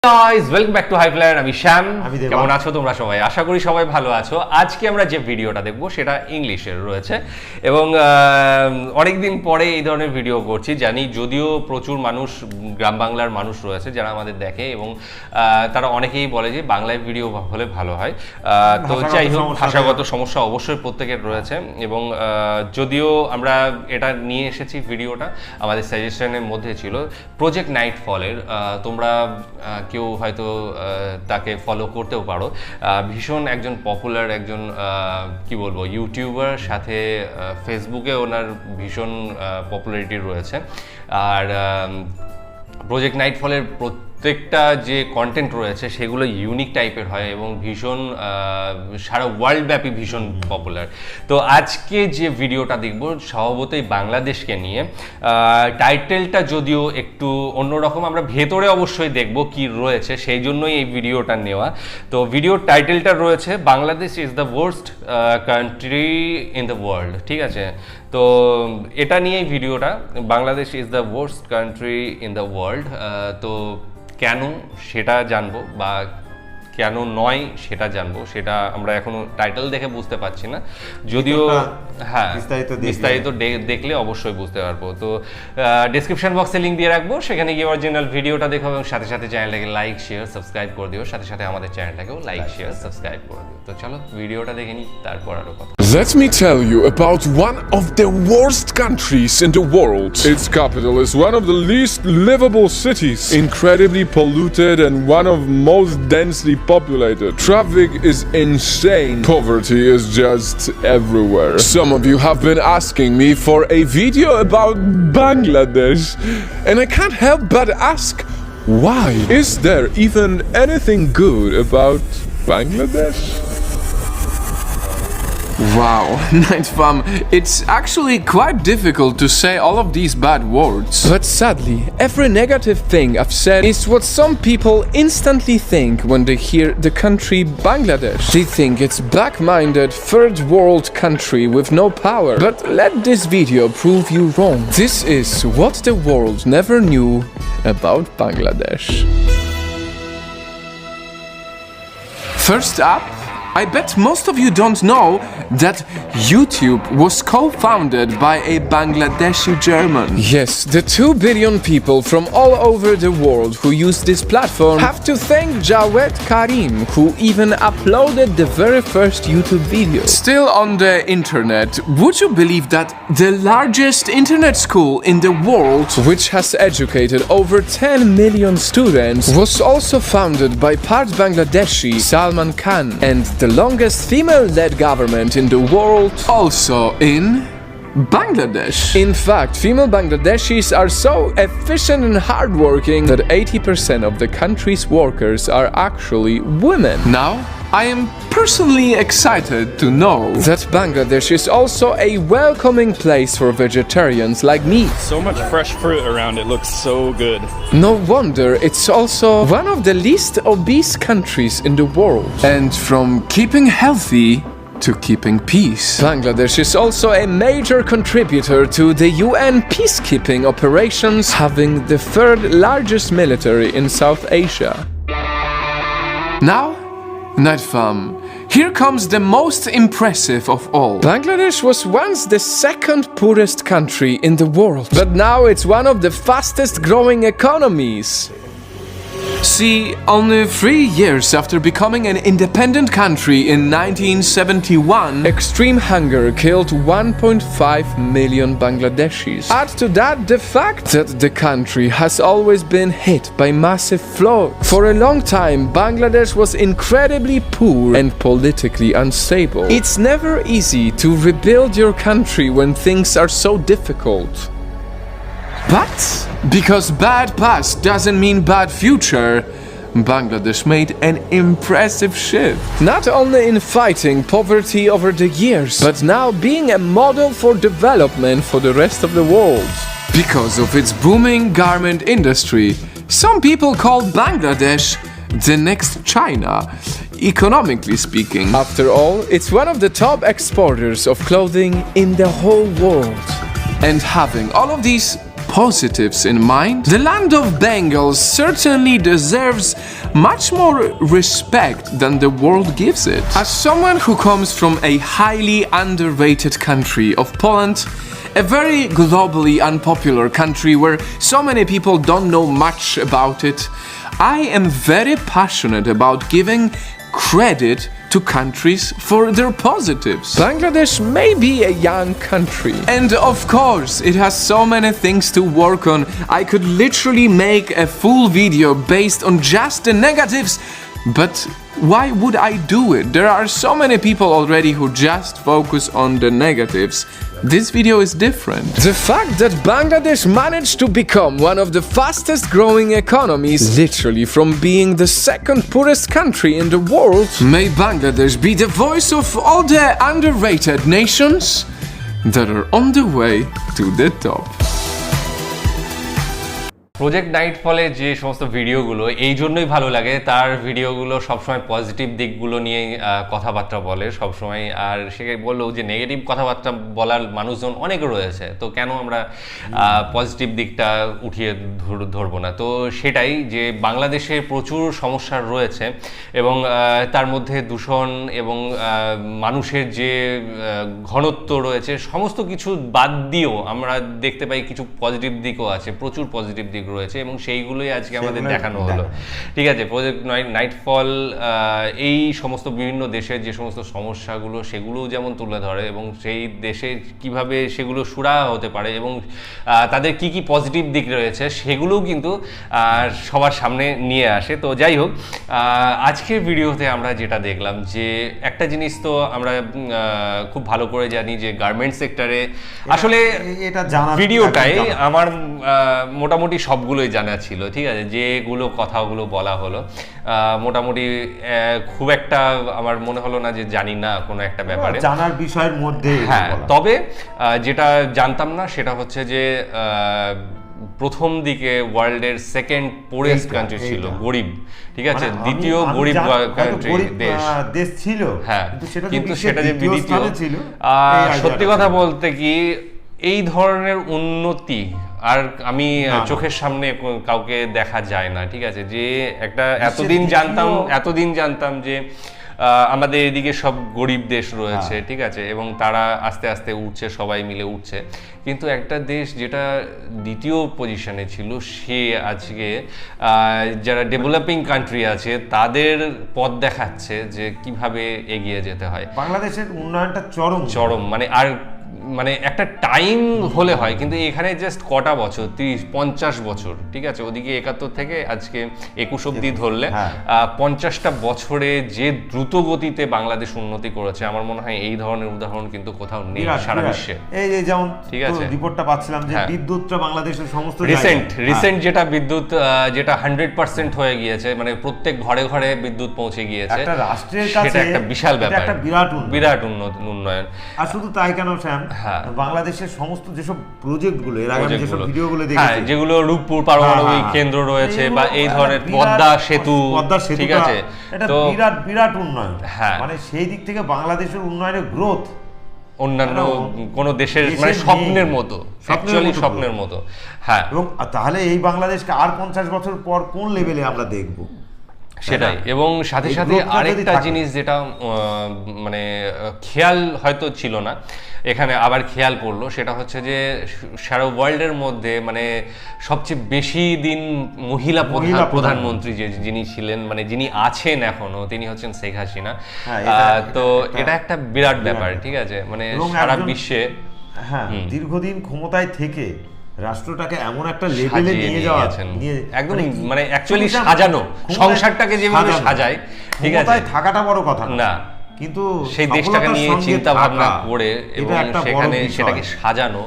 guys, welcome back to Highflyer. আমি শ্যাম। কেমন আছো তোমরা সবাই? আশা করি সবাই ভালো আছো। আজকে আমরা যে ভিডিওটা দেখব সেটা ইংলিশের রয়েছে এবং অনেকদিন পরে এই ধরনের ভিডিও করছি। জানি যদিও প্রচুর মানুষ গ্রাম বাংলার মানুষ রয়েছে যারা আমাদের দেখে এবং তারা অনেকেই বলে যে বাংলায় ভিডিও হলে ভালো হয়। তো যাই হোক, ভাষাগত সমস্যা অবশ্যই প্রত্যেকের রয়েছে এবং যদিও আমরা এটা নিয়ে এসেছি, ভিডিওটা আমাদের সাজেশনের মধ্যে ছিল প্রজেক্ট নাইটফলের। তোমরা কেউ হয়তো তাকে ফলো করতেও পারো। ভীষণ একজন পপুলার একজন কি বলবো ইউটিউবার, সাথে ফেসবুকে ওনার ভীষণ পপুলারিটি রয়েছে। আর প্রজেক্ট নাইটফলের প্রত্যেকটা যে কন্টেন্ট রয়েছে সেগুলো ইউনিক টাইপের হয় এবং ভীষণ সারা ওয়ার্ল্ড ব্যাপী ভীষণ পপুলার। তো আজকে যে ভিডিওটা দেখব স্বভাবতই বাংলাদেশকে নিয়ে। টাইটেলটা যদিও একটু অন্যরকম, আমরা ভেতরে অবশ্যই দেখব কি রয়েছে, সেই জন্যই এই ভিডিওটা নেওয়া। তো ভিডিওর টাইটেলটা রয়েছে Bangladesh is the worst country in the world. ঠিক আছে, তো এটা নিয়েই ভিডিওটা, Bangladesh is the worst country in the world. তো কেন সেটা জানবো, বা কেন নয় সেটা জানবো, সেটা আমরা এখনো টাইটেল দেখে বুঝতে পারছি না, যদিও হ্যাঁ বিস্তারিত দেখলে অবশ্যই বুঝতে পারবো। তো ডেসক্রিপশন বক্সে লিঙ্ক দিয়ে রাখবো, সেখানে গিয়ে অরিজিনাল ভিডিওটা দেখো এবং সাথে সাথে চ্যানেলটাকে লাইক শেয়ার সাবস্ক্রাইব করে দিও, সাথে সাথে আমাদের চ্যানেলটাকেও লাইক শেয়ার সাবস্ক্রাইব করে দিও। তো চলো ভিডিওটা দেখে নিই, তারপর আরো কথা। Let me tell you about one of the worst countries in the world. Its capital is one of the least livable cities, incredibly polluted and one of most densely populated. Traffic is insane. Poverty is just everywhere. Some of you have been asking me for a video about Bangladesh, and I can't help but ask, why? Is there even anything good about Bangladesh? Wow, Nightfall, it's actually quite difficult to say all of these bad words. But sadly, every negative thing I've said is what some people instantly think when they hear the country Bangladesh. They think it's back-minded third world country with no power. But let this video prove you wrong. This is what the world never knew about Bangladesh. First up, I bet most of you don't know that YouTube was co-founded by a Bangladeshi German. Yes, the 2 billion people from all over the world who use this platform have to thank Jawed Karim, who even uploaded the very first YouTube video. Still on the internet, would you believe that the largest internet school in the world, which has educated over 10 million students, was also founded by part Bangladeshi Salman Khan, and the longest female-led government in the world also in Bangladesh. In fact, female Bangladeshis are so efficient and hardworking that 80% of the country's workers are actually women. Now, I am personally excited to know that Bangladesh is also a welcoming place for vegetarians like me. So much fresh fruit around, it looks so good. No wonder it's also one of the least obese countries in the world. And from keeping healthy to keeping peace, Bangladesh is also a major contributor to the UN peacekeeping operations, having the third largest military in South Asia. Now, Nightfall, here comes the most impressive of all. Bangladesh was once the second poorest country in the world, but now it's one of the fastest growing economies. See, only 3 years after becoming an independent country in 1971, extreme hunger killed 1.5 million Bangladeshis. Add to that the fact that the country has always been hit by massive floods. For a long time, Bangladesh was incredibly poor and politically unstable. It's never easy to rebuild your country when things are so difficult. But because bad past doesn't mean bad future, Bangladesh made an impressive shift. Not only in fighting poverty over the years, but now being a model for development for the rest of the world. Because of its booming garment industry, some people call Bangladesh the next China, economically speaking. After all, it's one of the top exporters of clothing in the whole world. And having all of these positives in mind, the land of Bengal certainly deserves much more respect than the world gives it. As someone who comes from a highly underrated country of Poland, a very globally unpopular country where so many people don't know much about it, I am very passionate about giving credit to countries for their positives. Bangladesh may be a young country. And of course, it has so many things to work on. I could literally make a full video based on just the negatives, but why would I do it? There are so many people already who just focus on the negatives. This video is different. The fact that Bangladesh managed to become one of the fastest growing economies, literally from being the second poorest country in the world. May Bangladesh be the voice of all the underrated nations that are on the way to the top. Project নাইটফলে যে সমস্ত ভিডিওগুলো এই জন্যই ভালো লাগে, তার ভিডিওগুলো সবসময় পজিটিভ দিকগুলো নিয়ে কথাবার্তা বলে সবসময়। আর সে বললো যে নেগেটিভ কথাবার্তা বলার মানুষজন অনেক রয়েছে, তো কেন আমরা পজিটিভ দিকটা উঠিয়ে ধরবো না। তো সেটাই যে বাংলাদেশে প্রচুর সমস্যা রয়েছে এবং তার মধ্যে দূষণ এবং মানুষের যে ঘনত্ব রয়েছে, সমস্ত কিছু বাদ দিয়েও আমরা দেখতে পাই কিছু পজিটিভ দিকও আছে, প্রচুর পজিটিভ দিক রয়েছে এবং সেইগুলোই আজকে আমাদের দেখানো হলো। ঠিক আছে, প্রজেক্ট নাইটফল এই সমস্ত বিভিন্ন দেশের যে সমস্ত সমস্যাগুলো সেগুলোও যেমন তুলে ধরে এবং সেই দেশে কিভাবে সেগুলো সুরাহা হতে পারে এবং তাদের কি কি পজিটিভ দিক রয়েছে সেগুলোও কিন্তু সবার সামনে নিয়ে আসে। তো যাই হোক, আজকের ভিডিওতে আমরা যেটা দেখলাম যে একটা জিনিস তো আমরা খুব ভালো করে জানি যে গার্মেন্টস সেক্টরে আসলে এটা জানা ভিডিওটাই আমার মোটামুটি সবগুলোই জানা ছিল। ঠিক আছে, যেগুলো কথাগুলো বলা হলো মোটামুটি খুব একটা আমার মনে হলো না যে জানি না কোনো একটা ব্যাপারে, জানার বিষয়ের মধ্যে। হ্যাঁ, তবে যেটা জানতাম না সেটা হচ্ছে যে প্রথম দিকে ওয়ার্ল্ডের সেকেন্ড পোরেস্ট কান্ট্রি ছিল, গরিব। ঠিক আছে, দ্বিতীয় গরিব কান্ট্রি দেশ ছিল, হ্যাঁ, কিন্তু সেটা যে দ্বিতীয় ছিল। সত্যি কথা বলতে কি এই ধরনের উন্নতি আর আমি চোখের সামনে কাউকে দেখা যায় না। ঠিক আছে, যে একটা এতদিন জানতাম যে আমাদের এদিকে সব গরিব দেশ রয়েছে, ঠিক আছে, এবং তারা আস্তে আস্তে উঠছে, সবাই মিলে উঠছে, কিন্তু একটা দেশ যেটা দ্বিতীয় পজিশনে ছিল সে আজকে যারা ডেভেলপিং কান্ট্রি আছে তাদের পথ দেখাচ্ছে যে কিভাবে এগিয়ে যেতে হয়। বাংলাদেশের উন্নয়নটা চরম মানে একটা টাইম হলে হয়, কিন্তু এখানে জাস্ট কটা বছর, 30-50 বছর। ঠিক আছে, ওদিকে 71 থেকে আজকে 21 অব্দি ধরলে 50টা বছরে যে দ্রুত গতিতে বাংলাদেশ উন্নতি করেছে, আমার মনে হয় এই ধরনের উদাহরণ কিন্তু কোথাও নেই সারা বিশ্বে। এই যেমন ঠিক আছে, রিপোর্টটা পাচ্ছিলাম যে বিদ্যুৎটা বাংলাদেশের সমস্ত রিসেন্ট যেটা বিদ্যুৎ যেটা 100% হয়ে গিয়েছে, মানে প্রত্যেক ঘরে ঘরে বিদ্যুৎ পৌঁছে গিয়েছে, একটা রাষ্ট্রের কাছে সেটা একটা বিশাল ব্যাপার, একটা বিরাট উন্নয়ন। আর শুধু তাই কেন শ্যাম, বাংলাদেশের সমস্ত যেসব প্রজেক্টগুলো এর আগে যেসব ভিডিওগুলো দেখেছি, যেগুলো রূপপুর পারমাণবিক কেন্দ্র রয়েছে বা এই ধরনের পদ্মা সেতু, ঠিক আছে, এটা বিরাট উন্নয়ন। মানে সেই দিক থেকে বাংলাদেশের উন্নয়নের গ্রোথ অন্যান্য কোন দেশের মানে স্বপ্নের মতো, অ্যাকচুয়ালি স্বপ্নের মতো। হ্যাঁ, এবং তাহলে এই বাংলাদেশকে আর 50 বছর পর কোন লেভেলে আমরা দেখবো সেটাই। এবং সাথে সাথে আরেকটা জিনিস যেটা মানে খেয়াল হয়তো ছিল না, এখানে আবার খেয়াল পড়লো, সেটা হচ্ছে যে সারা ওয়ার্ল্ডের মধ্যে মানে সবচেয়ে বেশি দিন মহিলা প্রধানমন্ত্রী যিনি ছিলেন, মানে যিনি আছেন এখনো, তিনি হচ্ছেন শেখ হাসিনা। তো এটা একটা বিরাট ব্যাপার। ঠিক আছে, মানে সারা বিশ্বে দীর্ঘদিন ক্ষমতায় থেকে রাষ্ট্রটাকে এমন একটা লেভেলে নিয়ে যাওয়া, একদম মানে অ্যাকচুয়ালি সাজানো, সংসারটাকে যেভাবে সাজায়, ঠিক আছে, থাকাটা বড় কথা না, কিন্তু সেই দেশটাকে নিয়ে চিন্তা ভাবনা করে এবং সেখানে সেটাকে সাজানো,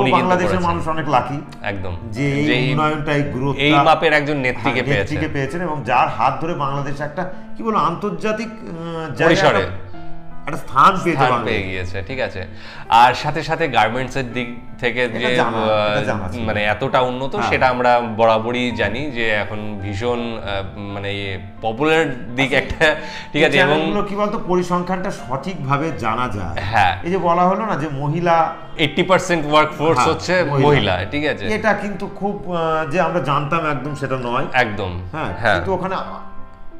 উনি বাংলাদেশের মানুষ অনেক লাকি একদম যে এই উন্নয়নটা, এই গ্রোথ, এই মাপের একজন নেত্রীকে পেয়েছেন এবং যার হাত ধরে বাংলাদেশ একটা কি বলবো আন্তর্জাতিক পরিসরে একটা স্থান পেয়ে গিয়েছে, ঠিক আছে। আর সাথে সাথে গার্মেন্টস এর দিক থেকে যে মানে এতটা উন্নত সেটা আমরা বরাবরই জানি যে এখন ভীষণ মানে পপুলার দিক একটা, ঠিক আছে। এবং কি বলতো পরিসংখ্যানটা সঠিকভাবে জানা যায়। হ্যাঁ, এই যে বলা হলো না যে মহিলা 80% ওয়ার্কফোর্স হচ্ছে মহিলা, ঠিক আছে। এটা কিন্তু খুব যে আমরা জানতাম একদম সেটা নয়, একদম। হ্যাঁ, কিন্তু ওখানে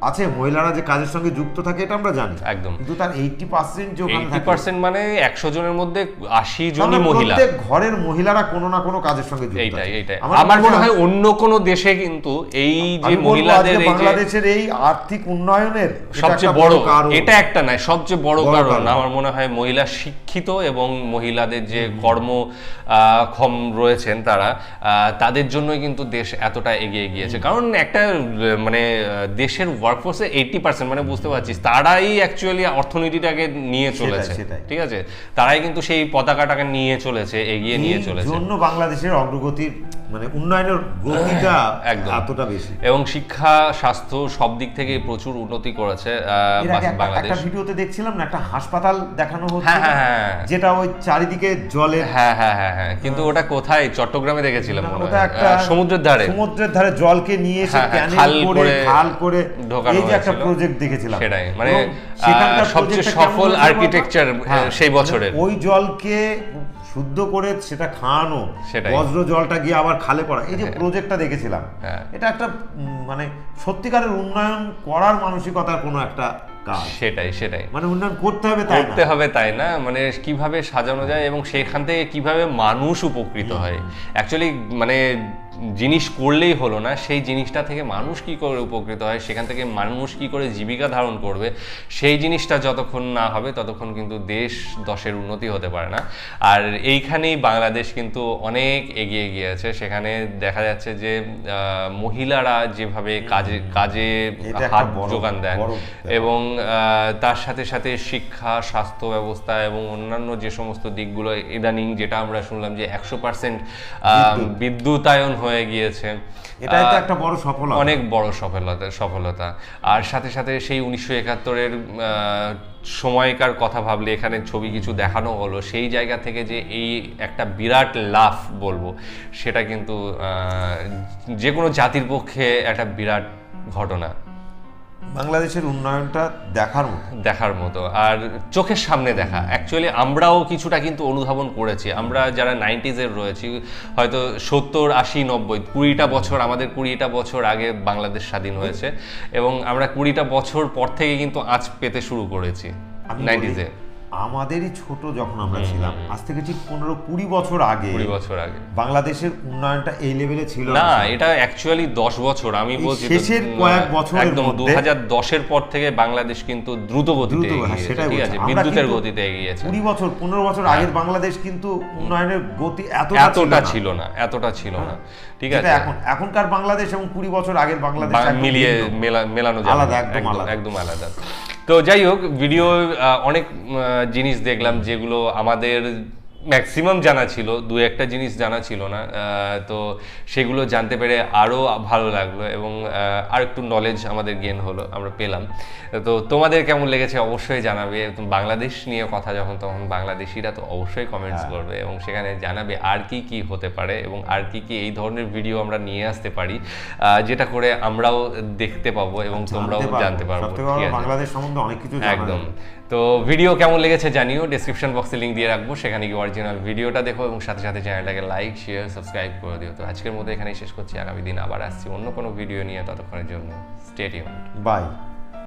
আছে মহিলারা যে কাজের সঙ্গে যুক্ত থাকে এটা আমরা জানি একদম, কিন্তু তার 80% যে ওখানে 80% মানে 100 জনের মধ্যে 80 জনই মহিলা। প্রত্যেক ঘরের মহিলারা কোনো না কোনো কাজের সঙ্গে যুক্ত। এইটাই আমার মনে হয় অন্য কোন দেশে কিন্তু এই যে মহিলাদের এই যে বাংলাদেশের এই আর্থিক উন্নয়নের সবচেয়ে বড় কারণ, এটা একটা নয়, সবচেয়ে বড় কারণ আমার মনে হয় মহিলা শিক্ষিত এবং মহিলাদের যে কর্মক্ষম রয়েছেন তারা, তাদের জন্যই কিন্তু দেশ এতটা এগিয়ে গিয়েছে। কারণ একটা মানে দেশের ওয়ার্কফোর্সে 80% মানে বুঝতে পারছিস তারাই অ্যাকচুয়ালি অর্থনীতিটাকে নিয়ে চলেছে, ঠিক আছে। তারাই কিন্তু সেই পতাকাটাকে নিয়ে চলেছে, এগিয়ে নিয়ে চলেছে। জন্য বাংলাদেশের অগ্রগতির মানে উন্নয়নের গতিটা এতটা বেশি, এবং শিক্ষা, স্বাস্থ্য সব দিক থেকে প্রচুর উন্নতি করেছে বাংলাদেশ। একটা ভিডিওতে দেখছিলাম না, একটা হাসপাতাল দেখানো হচ্ছে, যেটা ওই চারিদিকে জলে, হ্যাঁ, কিন্তু ওটা কোথায়? চট্টগ্রামে দেখেছিলাম মনে হয়, সমুদ্রের ধারে জলকে নিয়ে এসে খাল করে এই যে একটা প্রজেক্ট দেখেছিলাম, সেটাই মানে সবচেয়ে সফল আর্কিটেকচার সেই বছরের। ওই জলকে শুদ্ধ করে সেটা খাওয়ানো, বজ্র জলটা গিয়ে আবার খালে পড়া, এই যে প্রজেক্টটা দেখেছিলাম, এটা একটা মানে সত্যিকারের উন্নয়ন করার মানসিকতার কোনো একটা কাজ। সেটাই মানে উন্নয়ন করতে হবে তাই না, মানে কিভাবে সাজানো যায় এবং সেখান থেকে কিভাবে মানুষ উপকৃত হয়। অ্যাকচুয়ালি মানে জিনিস করলেই হলো না, সেই জিনিসটা থেকে মানুষ কি করে উপকৃত হয়, সেখান থেকে মানুষ কি করে জীবিকা ধারণ করবে, সেই জিনিসটা যতক্ষণ না হবে ততক্ষণ কিন্তু দেশ দশের উন্নতি হতে পারে না। আর এইখানেই বাংলাদেশ কিন্তু অনেক এগিয়ে গিয়েছে। সেখানে দেখা যাচ্ছে যে মহিলারা যেভাবে কাজে হাত যোগান দেন, এবং তার সাথে সাথে শিক্ষা, স্বাস্থ্য ব্যবস্থা এবং অন্যান্য যে সমস্ত দিকগুলো ইদানিং যেটা আমরা শুনলাম যে 100% বিদ্যুতায়ন হয়ে গিয়েছে, এটাই তো একটা বড় সফলতা, অনেক বড় সফলতা। আর সাথে সাথে সেই 1971-এর সময়কার কথা ভাবলে এখানে ছবি কিছু দেখানো হলো, সেই জায়গা থেকে যে এই একটা বিরাট লাফ বলবো, সেটা কিন্তু যে কোনো জাতির পক্ষে একটা বিরাট ঘটনা। বাংলাদেশের উন্নয়নটা দেখার মতো আর চোখের সামনে দেখা। অ্যাকচুয়ালি আমরাও কিছুটা কিন্তু অনুধাবন করেছি, আমরা যারা 90s-এর রয়েছি, হয়তো 70, 80, 90, 20টা বছর, আমাদের 20টা বছর আগে বাংলাদেশ স্বাধীন হয়েছে, এবং আমরা 20টা বছর পর থেকে কিন্তু আঁচ পেতে শুরু করেছি 90s-এ। আমাদেরই ছোট যখন আমরা ছিলাম, আজ থেকে ঠিক 15-20 বছর আগে বাংলাদেশের উন্নয়নটা এই লেভেলে ছিল না। এটা অ্যাকচুয়ালি 10 বছর, আমি বলছি শেষের কয়েক বছরের একদম 2010-এর পর থেকে বাংলাদেশ কিন্তু দ্রুত গতিতে এগিয়েছে, ঠিক আছে, বিদ্যুতের গতিতে এগিয়েছে। 20 বছর 15 বছর আগের বাংলাদেশ কিন্তু উন্নয়নের গতি এতটা ছিল না, ঠিক আছে। এখনকার বাংলাদেশ এবং 20 বছর আগের বাংলাদেশ মিলিয়ে মেলানো যায় একদম আলাদা। তো যাই হোক, ভিডিও অনেক জিনিস দেখলাম যেগুলো আমাদের ম্যাক্সিমাম জানা ছিল, দু একটা জিনিস জানা ছিল না, তো সেগুলো জানতে পেরে আরও ভালো লাগলো, এবং আর একটু নলেজ আমাদের গেইন হলো, আমরা পেলাম। তো তোমাদের কেমন লেগেছে অবশ্যই জানাবে। বাংলাদেশ নিয়ে কথা যখন, তখন বাংলাদেশিরা তো অবশ্যই কমেন্টস করবে, এবং সেখানে জানাবে আর কি হতে পারে, এবং আর কি এই ধরনের ভিডিও আমরা নিয়ে আসতে পারি, যেটা করে আমরাও দেখতে পাবো এবং তোমরাও জানতে পারবো, ঠিক আছে। বাংলাদেশ সম্বন্ধে অনেক কিছু একদম। তো ভিডিও কেমন লেগেছে জানিও, ডেসক্রিপশন বক্সে লিঙ্ক দিয়ে রাখবো, সেখানে গিয়ে অরিজিনাল ভিডিওটা দেখো, এবং সাথে সাথে চ্যানেলটাকে লাইক, শেয়ার, সাবস্ক্রাইব করে দিও। তো আজকের মতো এখানেই শেষ করছি, আগামী দিন আবার আসছি অন্য কোনো ভিডিও নিয়ে, ততক্ষণের জন্য স্টে টিউনড, বাই।